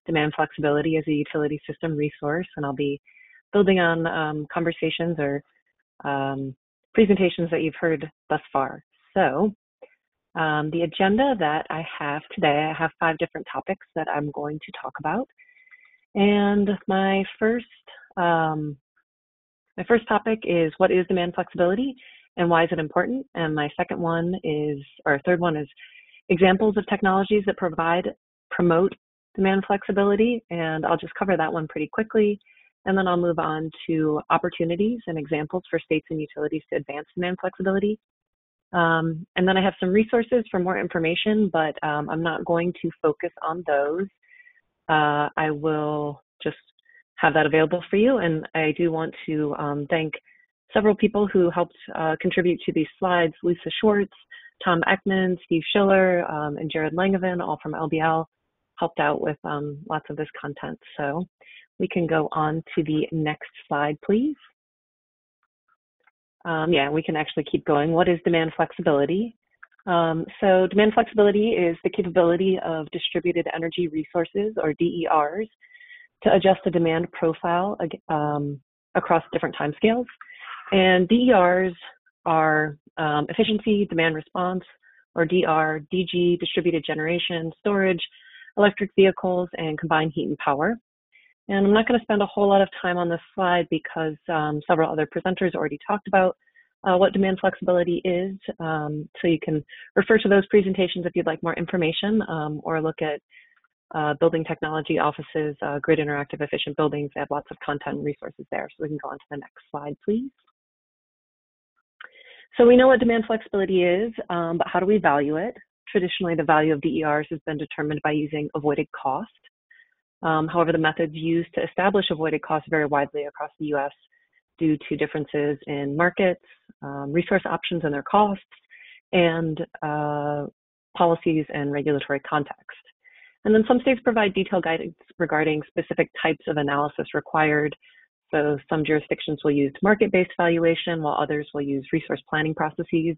demand flexibility as a utility system resource, and I'll be building on conversations or presentations that you've heard thus far. So the agenda that I have today, I have 5 different topics that I'm going to talk about. And my first topic is, what is demand flexibility and why is it important? And my third one is examples of technologies that promote demand flexibility, and I'll just cover that one pretty quickly. And then I'll move on to opportunities and examples for states and utilities to advance demand flexibility. And then I have some resources for more information, but I'm not going to focus on those. I will just have that available for you. And I do want to thank several people who helped contribute to these slides: Lisa Schwartz, Tom Ekman, Steve Schiller, and Jared Langevin, all from LBNL, helped out with lots of this content. So we can go on to the next slide, please. Yeah, we can actually keep going. What is demand flexibility? So demand flexibility is the capability of distributed energy resources, or DERs, to adjust the demand profile across different timescales. And DERs are efficiency, demand response, or DR, DG, distributed generation, storage, electric vehicles, and combined heat and power. And I'm not going to spend a whole lot of time on this slide because several other presenters already talked about what demand flexibility is. So you can refer to those presentations if you'd like more information, or look at Building Technology Office's Grid Interactive Efficient Buildings. They have lots of content and resources there. So we can go on to the next slide, please. So we know what demand flexibility is, but how do we value it? Traditionally, the value of DERs has been determined by using avoided cost. However, the methods used to establish avoided costs vary widely across the U.S. due to differences in markets, resource options and their costs, and policies and regulatory context. And then some states provide detailed guidance regarding specific types of analysis required. So some jurisdictions will use market-based valuation, while others will use resource planning processes.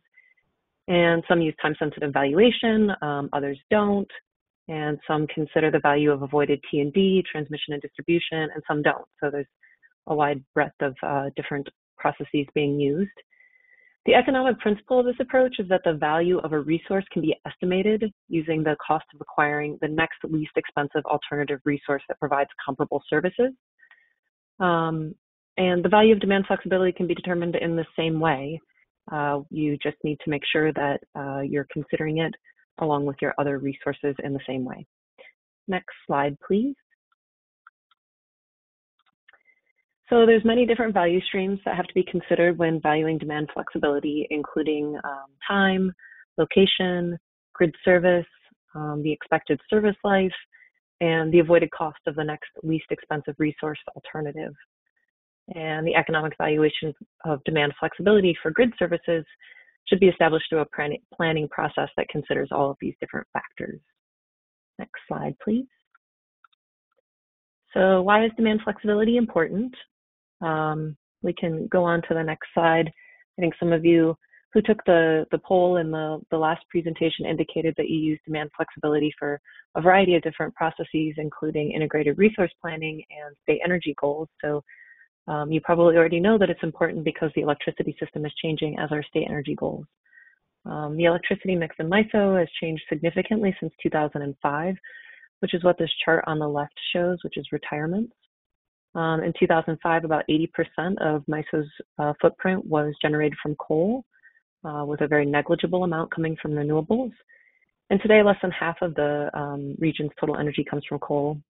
And some use time-sensitive valuation, others don't. And some consider the value of avoided T&D, transmission and distribution, and some don't. So there's a wide breadth of different processes being used. The economic principle of this approach is that the value of a resource can be estimated using the cost of acquiring the next least expensive alternative resource that provides comparable services. And the value of demand flexibility can be determined in the same way. You just need to make sure that you're considering it along with your other resources in the same way. Next slide, please. So there's many different value streams that have to be considered when valuing demand flexibility, including time, location, grid service, the expected service life, and the avoided cost of the next least expensive resource alternative. And the economic valuation of demand flexibility for grid services should be established through a planning process that considers all of these different factors. Next slide, please. So why is demand flexibility important? We can go on to the next slide. I think some of you who took the poll in the last presentation indicated that you use demand flexibility for a variety of different processes, including integrated resource planning and state energy goals. So you probably already know that it's important because the electricity system is changing as our state energy goals. The electricity mix in MISO has changed significantly since 2005, which is what this chart on the left shows, which is retirements. In 2005, about 80% of MISO's footprint was generated from coal, with a very negligible amount coming from renewables. And today, less than half of the region's total energy comes from coal,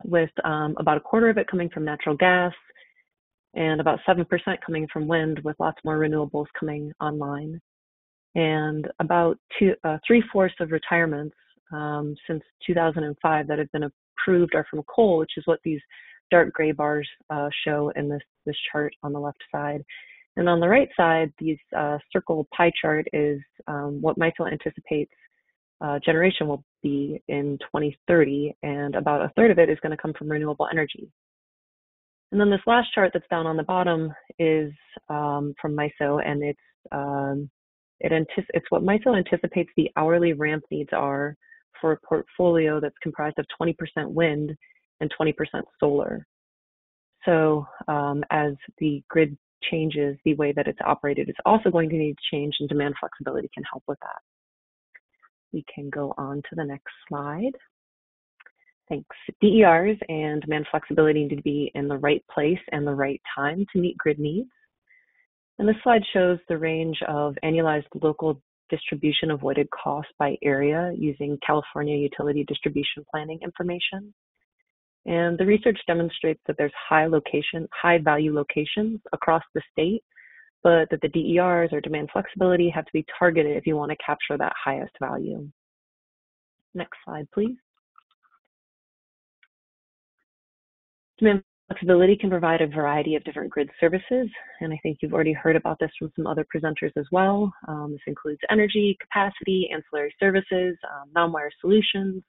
with about a quarter of it coming from natural gas and about 7% coming from wind, with lots more renewables coming online. And about 3/4 of retirements since 2005 that have been approved are from coal, which is what these dark gray bars show in this chart on the left side. And on the right side, these circle pie chart is what MISO anticipates generation will be in 2030, and about a third of it is going to come from renewable energy. And then this last chart that's down on the bottom is from MISO, and it's what MISO anticipates the hourly ramp needs are for a portfolio that's comprised of 20% wind and 20% solar. So as the grid changes, the way that it's operated is also going to need to change, and demand flexibility can help with that. We can go on to the next slide. Thanks. DERs and demand flexibility need to be in the right place and the right time to meet grid needs. And this slide shows the range of annualized local distribution avoided costs by area using California utility distribution planning information. And the research demonstrates that there's high value locations across the state, but that the DERs or demand flexibility have to be targeted if you want to capture that highest value. Next slide, please. Demand flexibility can provide a variety of different grid services, and I think you've already heard about this from some other presenters as well. This includes energy, capacity, ancillary services, non-wire solutions.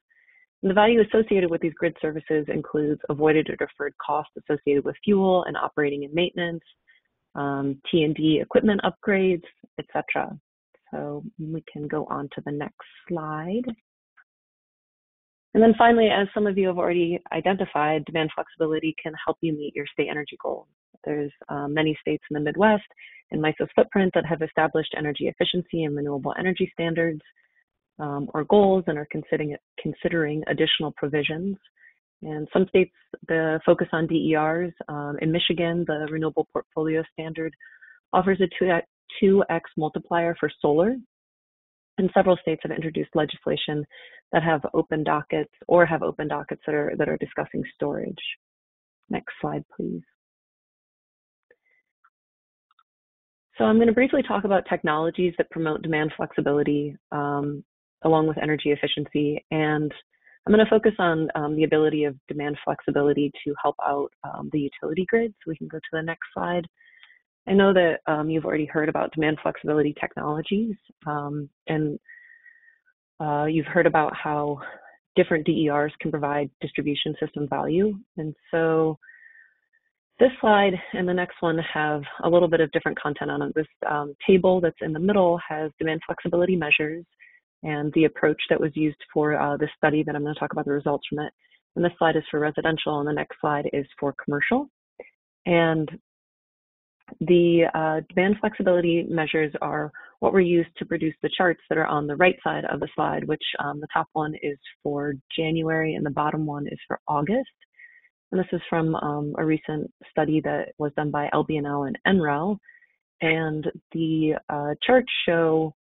And the value associated with these grid services includes avoided or deferred costs associated with fuel and operating and maintenance, T&D equipment upgrades, etc. So we can go on to the next slide. And then finally, as some of you have already identified, demand flexibility can help you meet your state energy goals. There's many states in the Midwest and MISO's footprint that have established energy efficiency and renewable energy standards or goals and are considering additional provisions. And some states focus on DERs. In Michigan, the Renewable Portfolio Standard offers a 2x multiplier for solar. And several states have introduced legislation that have open dockets that are discussing storage. Next slide, please. So I'm going to briefly talk about technologies that promote demand flexibility along with energy efficiency. And I'm going to focus on the ability of demand flexibility to help out the utility grid. So we can go to the next slide. I know that you've already heard about demand flexibility technologies, and you've heard about how different DERs can provide distribution system value. And so this slide and the next one have a little bit of different content on it. This table that's in the middle has demand flexibility measures and the approach that was used for this study that I'm going to talk about the results from it. And this slide is for residential, and the next slide is for commercial. And the demand flexibility measures are what were used to produce the charts that are on the right side of the slide, which the top one is for January and the bottom one is for August. And this is from a recent study that was done by LBNL and NREL. And the charts show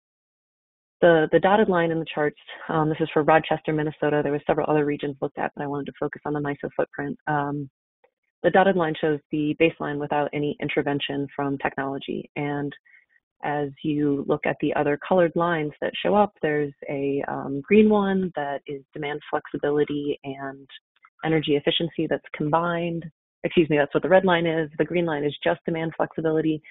the dotted line in the charts. This is for Rochester, Minnesota. There were several other regions looked at, but I wanted to focus on the MISO footprint. The dotted line shows the baseline without any intervention from technology. And as you look at the other colored lines that show up, there's a green one that is demand flexibility and energy efficiency that's combined. Excuse me, that's what the red line is. The green line is just demand flexibility.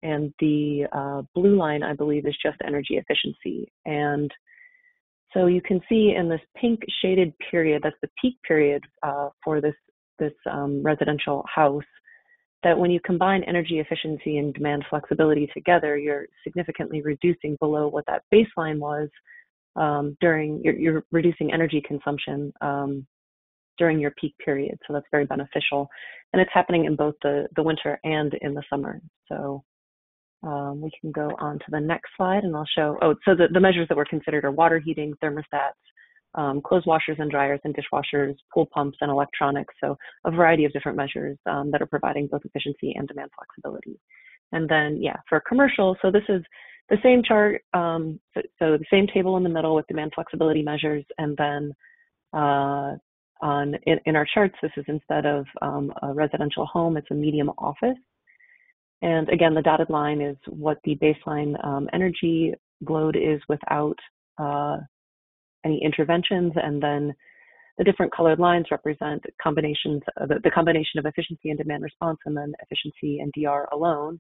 And the blue line, I believe, is just energy efficiency. And so you can see in this pink shaded period, that's the peak period for this residential house, that when you combine energy efficiency and demand flexibility together, you're significantly reducing below what that baseline was you're reducing energy consumption during your peak period. So that's very beneficial. And it's happening in both the winter and in the summer. So we can go on to the next slide and I'll show, so the measures that were considered are water heating, thermostats, clothes washers and dryers and dishwashers, pool pumps and electronics. So a variety of different measures that are providing both efficiency and demand flexibility. And then, for commercial, so this is the same chart, so the same table in the middle with demand flexibility measures. And then in our charts, this is instead of a residential home, it's a medium office. And again, the dotted line is what the baseline energy load is without any interventions, and then the different colored lines represent combinations of the combination of efficiency and demand response, and then efficiency and DR alone.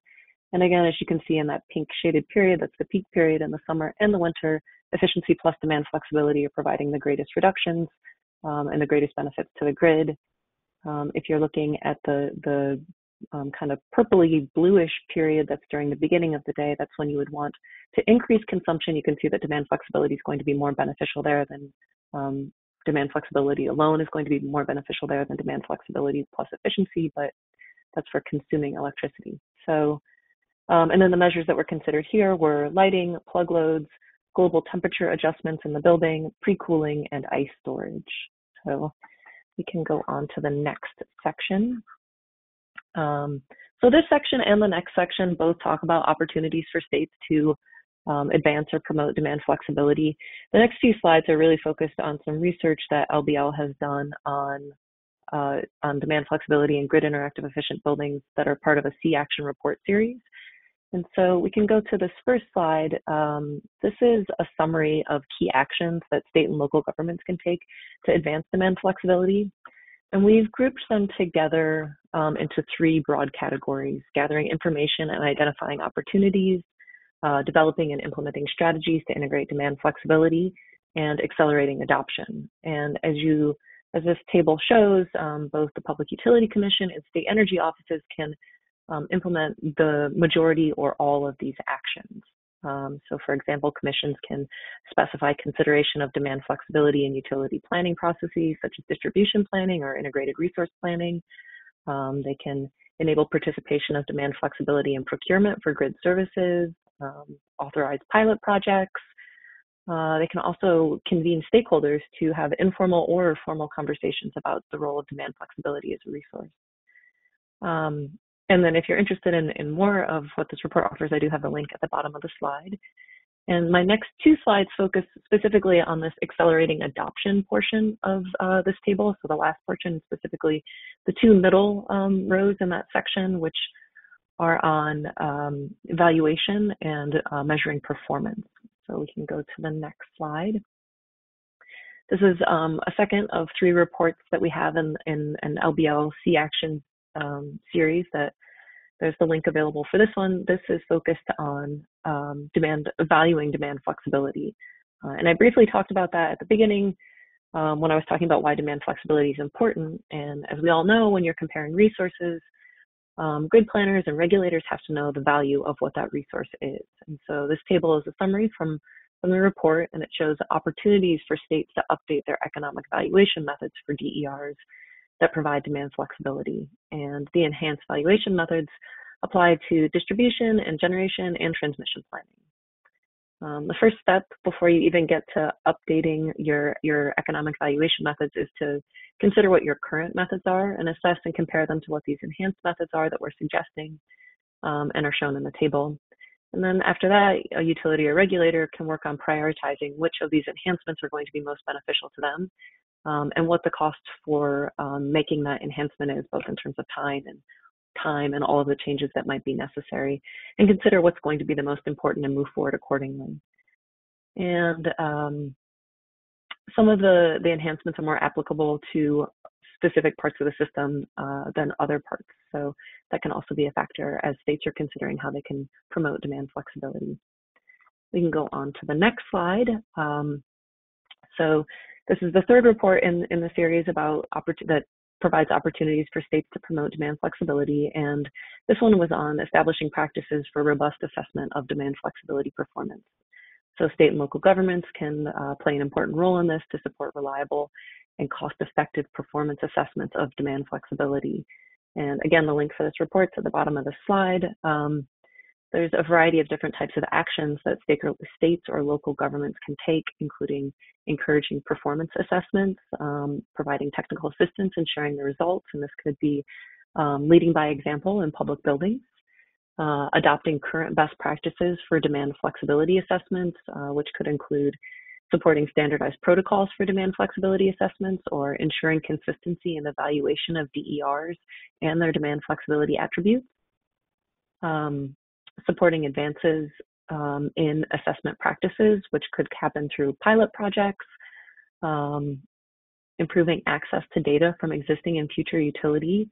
And again, as you can see in that pink shaded period, that's the peak period in the summer and the winter, efficiency plus demand flexibility are providing the greatest reductions and the greatest benefits to the grid. If you're looking at the kind of purpley bluish period that's during the beginning of the day, that's when you would want to increase consumption. You can see that demand flexibility is going to be more beneficial there than Demand flexibility alone is going to be more beneficial there than demand flexibility plus efficiency, but that's for consuming electricity. So, and then the measures that were considered here were lighting, plug loads, global temperature adjustments in the building, pre-cooling, and ice storage. So we can go on to the next section. So this section and the next section both talk about opportunities for states to advance or promote demand flexibility. The next few slides are really focused on some research that LBL has done on demand flexibility and grid interactive efficient buildings that are part of a C Action report series. And so we can go to this first slide. This is a summary of key actions that state and local governments can take to advance demand flexibility. And we've grouped them together into three broad categories: gathering information and identifying opportunities, developing and implementing strategies to integrate demand flexibility, and accelerating adoption. And as this table shows, both the Public Utility Commission and state energy offices can implement the majority or all of these actions. So for example, commissions can specify consideration of demand flexibility in utility planning processes such as distribution planning or integrated resource planning. They can enable participation of demand flexibility in procurement for grid services, authorize pilot projects. They can also convene stakeholders to have informal or formal conversations about the role of demand flexibility as a resource. And then if you're interested in more of what this report offers, I do have a link at the bottom of the slide. And my next two slides focus specifically on this accelerating adoption portion of this table. So the last portion, specifically the two middle rows in that section, which are on evaluation and measuring performance. So we can go to the next slide. This is a second of three reports that we have in an LBL C Action series. That there's the link available for this one. This is focused on evaluating demand flexibility. And I briefly talked about that at the beginning when I was talking about why demand flexibility is important. And as we all know, when you're comparing resources, grid planners and regulators have to know the value of what that resource is. And so this table is a summary from the report, and it shows opportunities for states to update their economic valuation methods for DERs that provide demand flexibility. And the enhanced valuation methods apply to distribution and generation and transmission planning. The first step before you even get to updating your economic valuation methods is to consider what your current methods are and assess and compare them to what these enhanced methods are that we're suggesting and are shown in the table. And then after that, a utility or regulator can work on prioritizing which of these enhancements are going to be most beneficial to them and what the cost for making that enhancement is, both in terms of time and all of the changes that might be necessary, and consider what's going to be the most important and move forward accordingly. And some of the enhancements are more applicable to specific parts of the system than other parts. So that can also be a factor as states are considering how they can promote demand flexibility. We can go on to the next slide. So this is the third report in the series about that provides opportunities for states to promote demand flexibility. And this one was on establishing practices for robust assessment of demand flexibility performance. So state and local governments can play an important role in this to support reliable and cost-effective performance assessments of demand flexibility. And again, the link for this report's at the bottom of the slide. There's a variety of different types of actions that states or local governments can take, including encouraging performance assessments, providing technical assistance in sharing the results, and this could be leading by example in public buildings, adopting current best practices for demand flexibility assessments, which could include supporting standardized protocols for demand flexibility assessments, or ensuring consistency in the evaluation of DERs and their demand flexibility attributes, supporting advances in assessment practices, which could happen through pilot projects, improving access to data from existing and future utility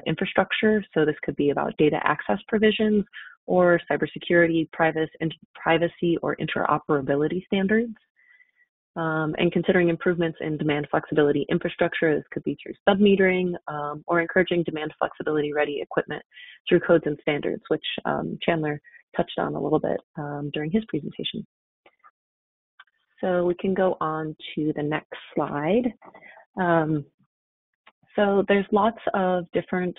infrastructure. So this could be about data access provisions or cybersecurity, privacy, or interoperability standards. And considering improvements in demand flexibility infrastructure. This could be through sub-metering or encouraging demand flexibility ready equipment through codes and standards, which Chandler touched on a little bit during his presentation. So we can go on to the next slide. So there's lots of different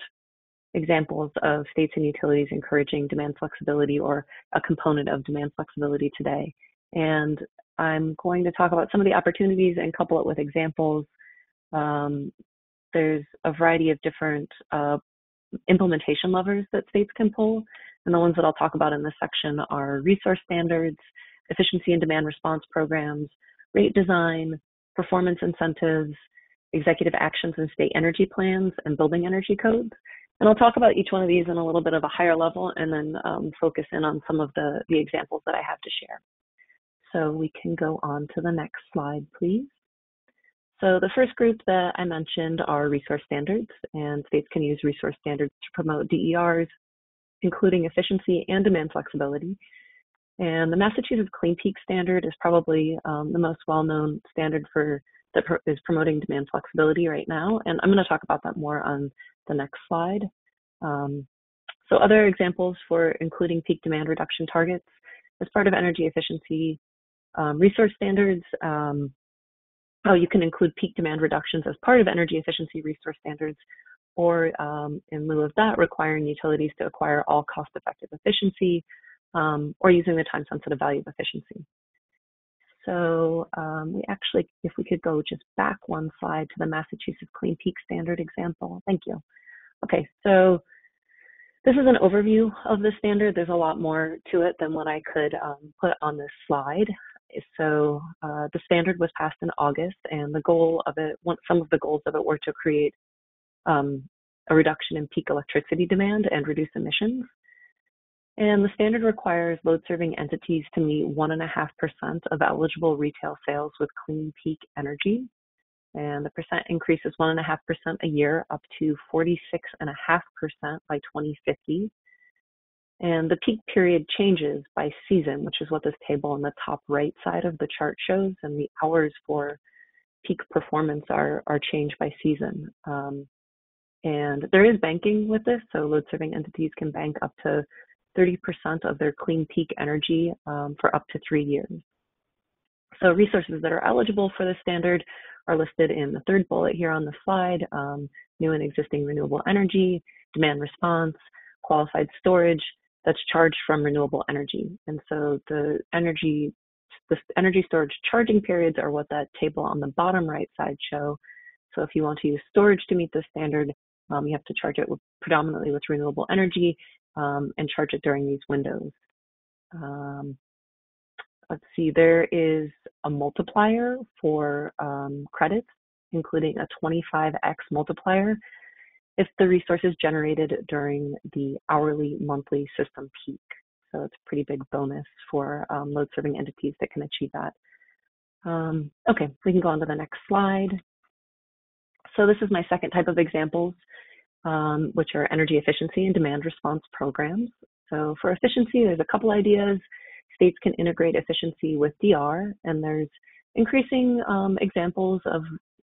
examples of states and utilities encouraging demand flexibility or a component of demand flexibility today. And I'm going to talk about some of the opportunities and couple it with examples. There's a variety of different implementation levers that states can pull. And the ones that I'll talk about in this section are resource standards, efficiency and demand response programs, rate design, performance incentives, executive actions and state energy plans, and building energy codes. And I'll talk about each one of these in a little bit of a higher level and then focus in on some of the examples that I have to share. So we can go on to the next slide, please. So the first group that I mentioned are resource standards, and states can use resource standards to promote DERs, including efficiency and demand flexibility. And the Massachusetts Clean Peak Standard is probably the most well-known standard that is promoting demand flexibility right now. And I'm going to talk about that more on the next slide. So other examples for including peak demand reduction targets as part of energy efficiency resource standards. You can include peak demand reductions as part of energy efficiency resource standards, or in lieu of that, requiring utilities to acquire all cost-effective efficiency, or using the time-sensitive value of efficiency. So we actually, if we could go just back one slide to the Massachusetts Clean Peak Standard example. Thank you. Okay, so this is an overview of the standard. There's a lot more to it than what I could put on this slide. So the standard was passed in August, and the goal of it, some of the goals of it were to create a reduction in peak electricity demand and reduce emissions. And the standard requires load-serving entities to meet 1.5% of eligible retail sales with clean peak energy. And the percent increase is 1.5% a year, up to 46.5% by 2050. And the peak period changes by season, which is what this table on the top right side of the chart shows. And the hours for peak performance are changed by season. And there is banking with this, so load-serving entities can bank up to 30% of their clean peak energy for up to 3 years. So resources that are eligible for the standard are listed in the third bullet here on the slide: new and existing renewable energy, demand response, qualified storage that's charged from renewable energy. And so the energy storage charging periods are what that table on the bottom right side show. So if you want to use storage to meet the standard, you have to charge it predominantly with renewable energy and charge it during these windows. Let's see, there is a multiplier for credits, including a 25x multiplier if the resource is generated during the hourly monthly system peak. So it's a pretty big bonus for load-serving entities that can achieve that. Okay, we can go on to the next slide. So this is my second type of examples, which are energy efficiency and demand response programs. So for efficiency, there's a couple ideas. States can integrate efficiency with DR, and there's increasing examples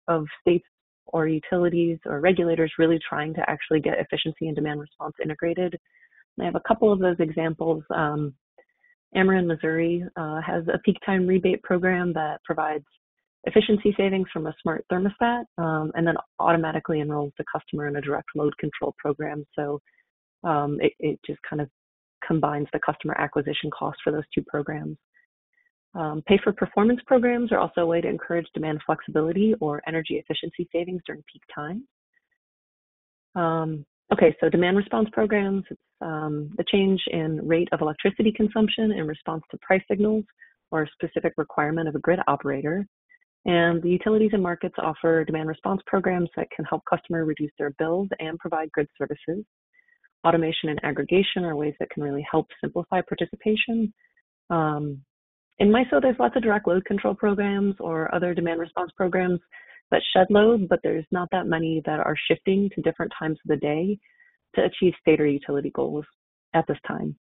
of states or utilities or regulators really trying to actually get efficiency and demand response integrated. And I have a couple of those examples. Ameren, Missouri has a peak time rebate program that provides efficiency savings from a smart thermostat, and then automatically enrolls the customer in a direct load control program. So it just kind of combines the customer acquisition cost for those two programs. Pay for performance programs are also a way to encourage demand flexibility or energy efficiency savings during peak time. Okay, so demand response programs, it's the change in rate of electricity consumption in response to price signals or a specific requirement of a grid operator. And the utilities and markets offer demand response programs that can help customers reduce their bills and provide grid services. Automation and aggregation are ways that can really help simplify participation. In MISO, there's lots of direct load control programs or other demand response programs that shed load, but there's not that many that are shifting to different times of the day to achieve state or utility goals at this time.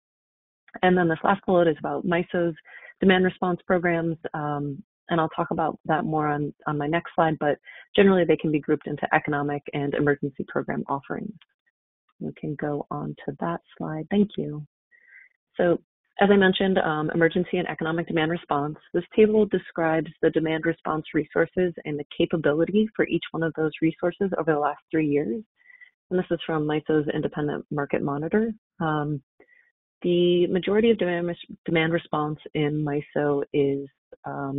And then this last bullet is about MISO's demand response programs, and I'll talk about that more on my next slide, but generally they can be grouped into economic and emergency program offerings. We can go on to that slide. Thank you. So As I mentioned, emergency and economic demand response. This table describes the demand response resources and the capability for each one of those resources over the last 3 years. And this is from MISO's Independent Market Monitor. The majority of demand response in MISO is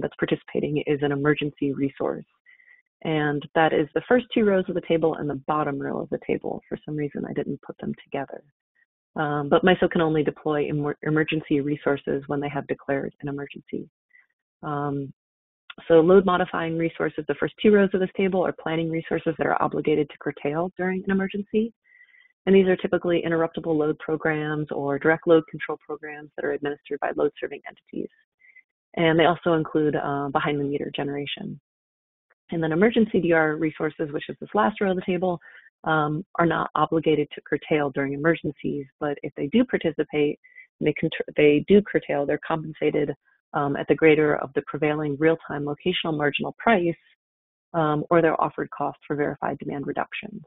that's participating is an emergency resource. And that is the first 2 rows of the table and the bottom row of the table. For some reason, I didn't put them together. But MISO can only deploy emergency resources when they have declared an emergency. So load modifying resources, the first 2 rows of this table, are planning resources that are obligated to curtail during an emergency. And these are typically interruptible load programs or direct load control programs that are administered by load serving entities. And they also include behind the meter generation. And then emergency DR resources, which is this last row of the table, are not obligated to curtail during emergencies, but if they do participate, they do curtail, they're compensated at the greater of the prevailing real-time locational marginal price or their offered cost for verified demand reduction.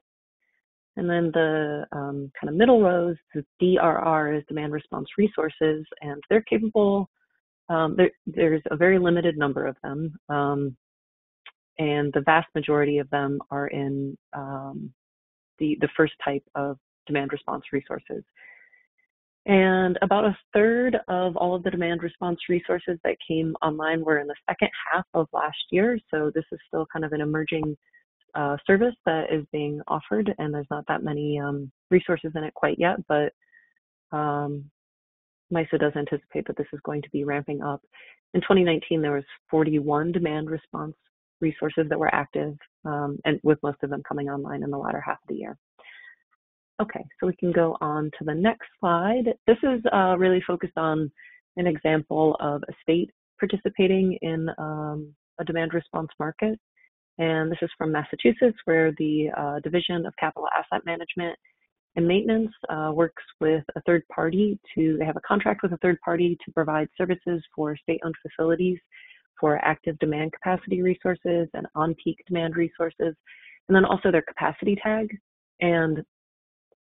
And then the kind of middle rows, the DRR is demand response resources, and they're capable, there's a very limited number of them, and the vast majority of them are in the first type of demand response resources. And about 1/3 of all of the demand response resources that came online were in the second half of last year. So this is still kind of an emerging service that is being offered, and there's not that many resources in it quite yet, but MISO does anticipate that this is going to be ramping up. In 2019, there was 41 demand response resources that were active, and with most of them coming online in the latter half of the year. Okay, so we can go on to the next slide. This is really focused on an example of a state participating in a demand response market. And this is from Massachusetts, where the Division of Capital Asset Management and Maintenance works with a third party they have a contract with a third party to provide services for state-owned facilities for active demand capacity resources and on-peak demand resources, and then also their capacity tag. And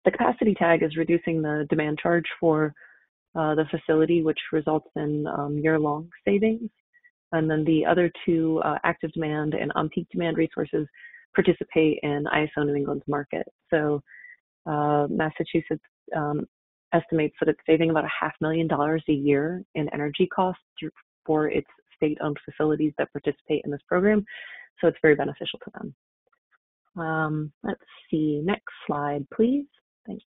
the capacity tag is reducing the demand charge for the facility, which results in year-long savings. And then the other 2 active demand and on-peak demand resources participate in ISO New England's market. So Massachusetts estimates that it's saving about $500,000 a year in energy costs for its state-owned facilities that participate in this program. So it's very beneficial to them. Let's see, next slide, please. Thanks.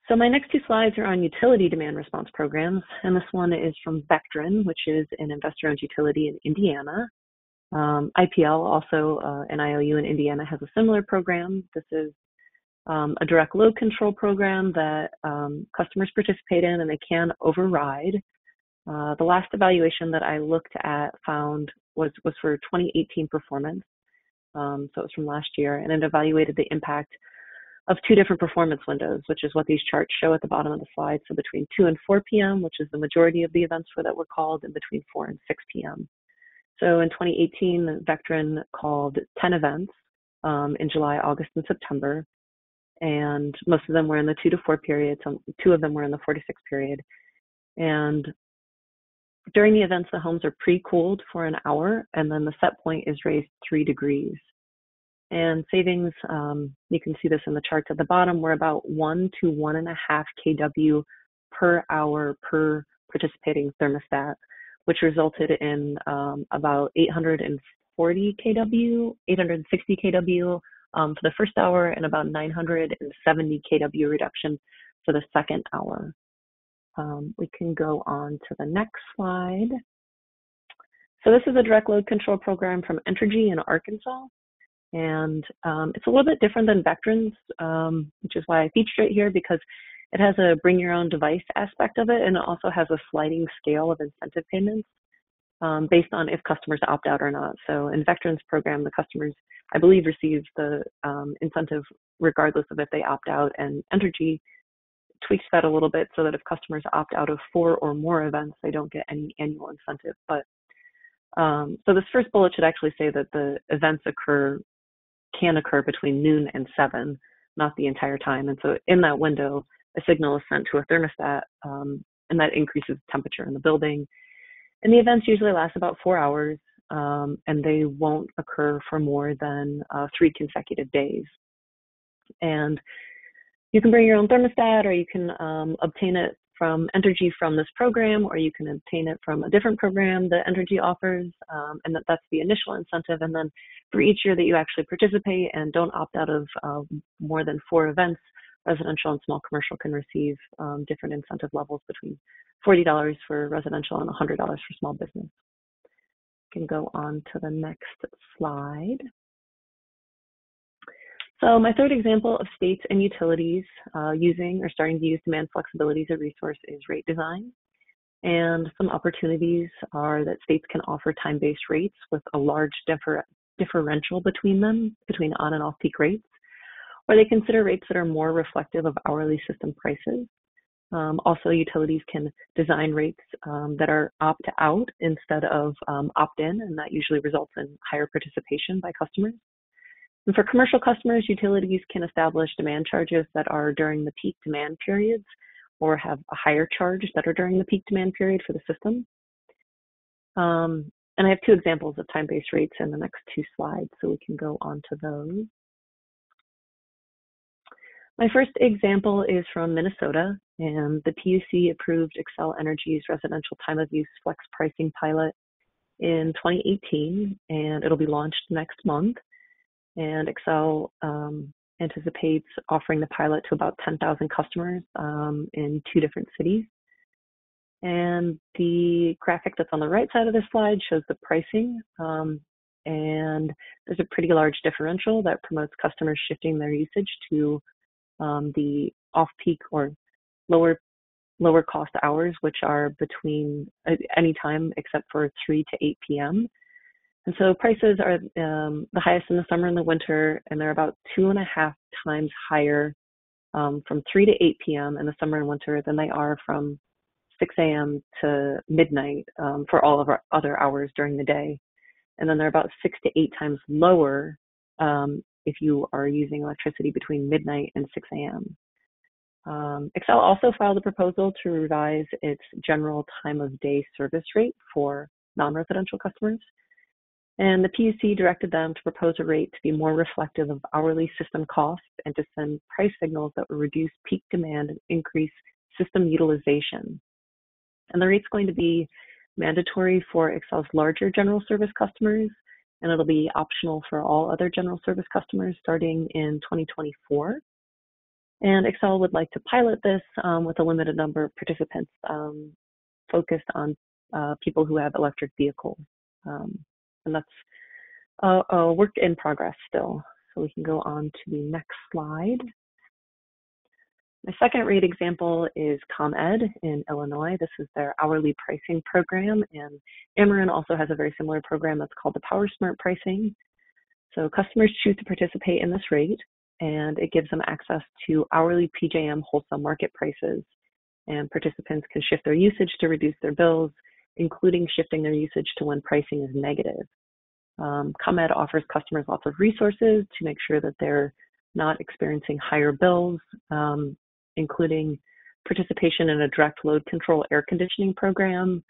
So my next 2 slides are on utility demand response programs, and this one is from Vectren, which is an investor-owned utility in Indiana. IPL, also an IOU in Indiana, has a similar program. This is a direct load control program that customers participate in, and they can override. The last evaluation that I looked at was for 2018 performance, so it was from last year, and it evaluated the impact of 2 different performance windows, which is what these charts show at the bottom of the slide. So between 2 and 4 p.m., which is the majority of the events that were called, and between 4 and 6 p.m. So in 2018, Vectren called 10 events in July, August, and September, and most of them were in the 2 to 4 period. 2 of them were in the 4 to 6 period. And during the events, the homes are pre-cooled for an hour, and then the set point is raised 3 degrees. And savings, you can see this in the charts at the bottom, were about 1 to 1.5 kW per hour per participating thermostat, which resulted in about 860 kW for the first hour and about 970 kW reduction for the second hour. We can go on to the next slide. So this is a direct load control program from Entergy in Arkansas. And it's a little bit different than Vectren's, which is why I featured it here, because it has a bring your own device aspect of it, and it also has a sliding scale of incentive payments based on if customers opt out or not. So in Vectren's program, the customers, I believe, receive the incentive regardless of if they opt out, and Entergy tweaks that a little bit so that if customers opt out of 4 or more events, they don't get any annual incentive. But so this first bullet should actually say that the events can occur between noon and 7, not the entire time. And so in that window, a signal is sent to a thermostat, and that increases temperature in the building. And the events usually last about 4 hours, and they won't occur for more than 3 consecutive days. And you can bring your own thermostat, or you can obtain it from Entergy from this program, or you can obtain it from a different program that Entergy offers, and that's the initial incentive. And then for each year that you actually participate and don't opt out of more than 4 events, residential and small commercial can receive different incentive levels between $40 for residential and $100 for small business. You can go on to the next slide. So my third example of states and utilities using or starting to use demand flexibility as a resource is rate design. And some opportunities are that states can offer time-based rates with a large differential between them, between on and off-peak rates, or they consider rates that are more reflective of hourly system prices. Also, utilities can design rates that are opt-out instead of opt-in, and that usually results in higher participation by customers. And for commercial customers, utilities can establish demand charges that are during the peak demand periods or have a higher charge that are during the peak demand period for the system. And I have 2 examples of time-based rates in the next 2 slides, so we can go on to those. My first example is from Minnesota, and the PUC approved Xcel Energy's residential time of use flex pricing pilot in 2018, and it'll be launched next month. And Xcel anticipates offering the pilot to about 10,000 customers in 2 different cities. And the graphic that's on the right side of this slide shows the pricing. And there's a pretty large differential that promotes customers shifting their usage to the off-peak or lower cost hours, which are between any time except for 3 to 8 p.m. And so prices are the highest in the summer and the winter, and they're about 2.5 times higher from 3 to 8 p.m. in the summer and winter than they are from 6 a.m. to midnight for all of our other hours during the day. And then they're about 6 to 8 times lower if you are using electricity between midnight and 6 a.m. Xcel also filed a proposal to revise its general time of day service rate for non-residential customers. And the PUC directed them to propose a rate to be more reflective of hourly system costs and to send price signals that would reduce peak demand and increase system utilization. And the rate's going to be mandatory for Xcel's larger general service customers, and it'll be optional for all other general service customers starting in 2024. And Xcel would like to pilot this with a limited number of participants focused on people who have electric vehicles. And that's a work in progress still. So we can go on to the next slide. My second rate example is ComEd in Illinois. This is their hourly pricing program, and Ameren also has a very similar program that's called the PowerSmart pricing. So customers choose to participate in this rate, and it gives them access to hourly PJM wholesale market prices, and participants can shift their usage to reduce their bills, including shifting their usage to when pricing is negative. ComEd offers customers lots of resources to make sure that they're not experiencing higher bills, including participation in a direct load control air conditioning program,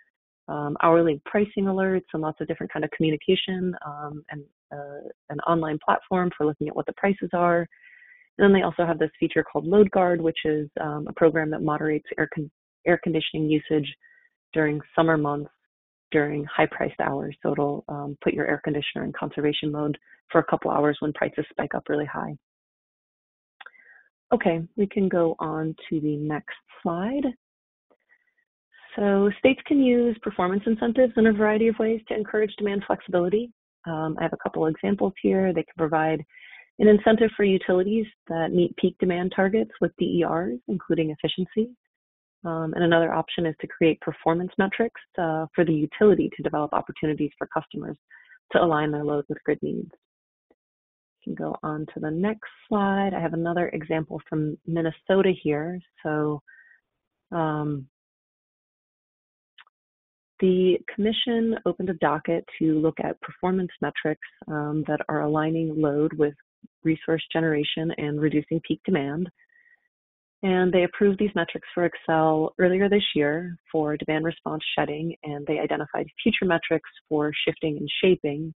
hourly pricing alerts, and lots of different kind of communication, and an online platform for looking at what the prices are. And then they also have this feature called Load Guard, which is a program that moderates air conditioning usage during summer months during high-priced hours. So it'll put your air conditioner in conservation mode for a couple hours when prices spike up really high. Okay, we can go on to the next slide. So states can use performance incentives in a variety of ways to encourage demand flexibility. I have a couple examples here. They can provide an incentive for utilities that meet peak demand targets with DERs, including efficiency. And another option is to create performance metrics for the utility to develop opportunities for customers to align their loads with grid needs. We can go on to the next slide. I have another example from Minnesota here. So the commission opened a docket to look at performance metrics that are aligning load with resource generation and reducing peak demand. And they approved these metrics for Excel earlier this year for demand response shedding, and they identified future metrics for shifting and shaping.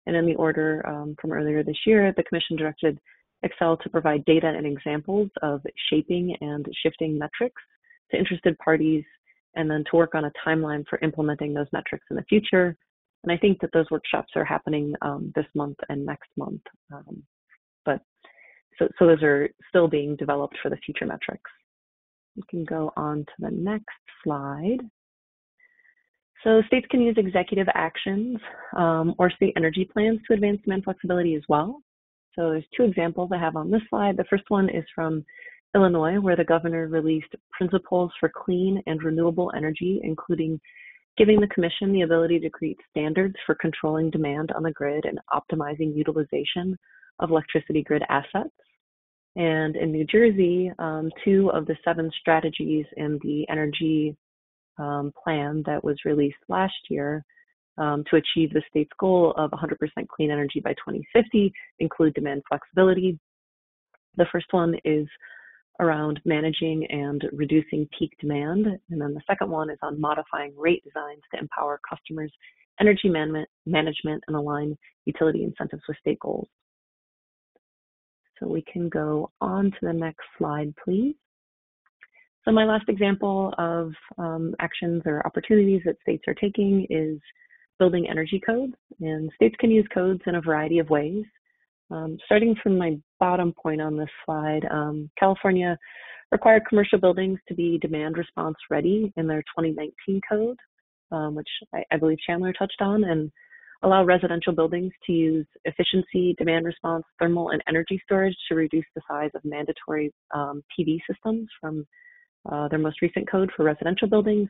And in the order from earlier this year, the Commission directed Excel to provide data and examples of shaping and shifting metrics to interested parties, and then to work on a timeline for implementing those metrics in the future. And I think that those workshops are happening this month and next month. So those are still being developed for the future metrics. We can go on to the next slide. So states can use executive actions or state energy plans to advance demand flexibility as well. So there's two examples I have on this slide. The first one is from Illinois, where the governor released principles for clean and renewable energy, including giving the Commission the ability to create standards for controlling demand on the grid and optimizing utilization of electricity grid assets. And in New Jersey, 2 of the 7 strategies in the energy plan that was released last year to achieve the state's goal of 100% clean energy by 2050 include demand flexibility. The first one is around managing and reducing peak demand. And then the second one is on modifying rate designs to empower customers' energy management and align utility incentives with state goals. So we can go on to the next slide, please. So my last example of actions or opportunities that states are taking is building energy codes. And states can use codes in a variety of ways. Starting from my bottom point on this slide, California required commercial buildings to be demand response ready in their 2019 code, which I believe Chandler touched on, and allow residential buildings to use efficiency, demand response, thermal, and energy storage to reduce the size of mandatory PV systems from their most recent code for residential buildings.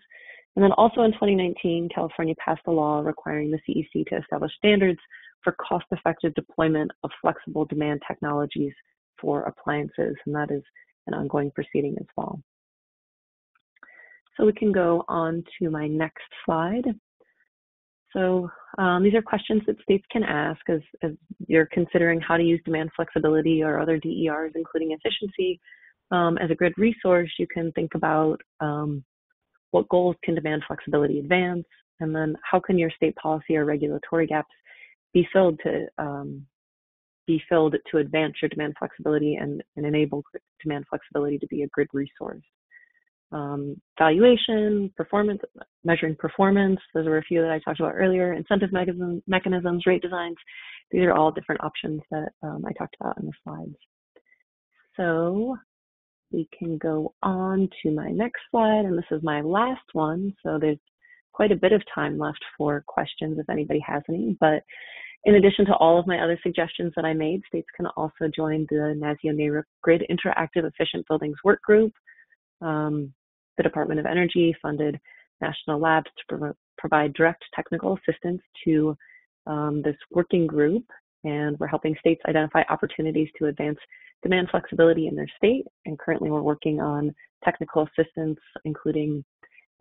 And then also in 2019, California passed a law requiring the CEC to establish standards for cost-effective deployment of flexible demand technologies for appliances, and that is an ongoing proceeding as well. So we can go on to my next slide. So these are questions that states can ask as you're considering how to use demand flexibility or other DERs, including efficiency. As a grid resource, you can think about what goals can demand flexibility advance, and then how can your state policy or regulatory gaps be filled to advance your demand flexibility and enable demand flexibility to be a grid resource. Valuation, performance, measuring performance, those were a few that I talked about earlier, incentive mechanisms, rate designs. These are all different options that I talked about in the slides. So we can go on to my next slide, and this is my last one. So there's quite a bit of time left for questions if anybody has any, but in addition to all of my other suggestions that I made, states can also join the NASIO Grid Interactive Efficient Buildings Work Group. The Department of Energy funded national labs to provide direct technical assistance to this working group, and we're helping states identify opportunities to advance demand flexibility in their state. And currently we're working on technical assistance, including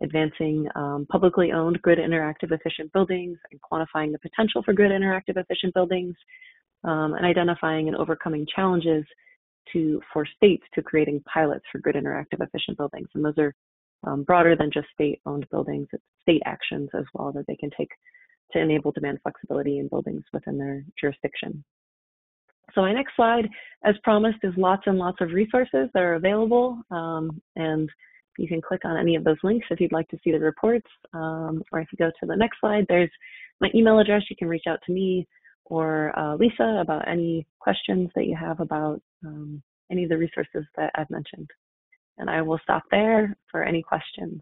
advancing publicly owned grid interactive efficient buildings and quantifying the potential for grid interactive efficient buildings, and identifying and overcoming challenges for states to creating pilots for grid interactive efficient buildings. And those are broader than just state-owned buildings. It's state actions as well that they can take to enable demand flexibility in buildings within their jurisdiction. So my next slide, as promised, is lots and lots of resources that are available, and you can click on any of those links if you'd like to see the reports, or if you go to the next slide, there's my email address. You can reach out to me or Lisa about any questions that you have about any of the resources that I've mentioned. And I will stop there for any questions.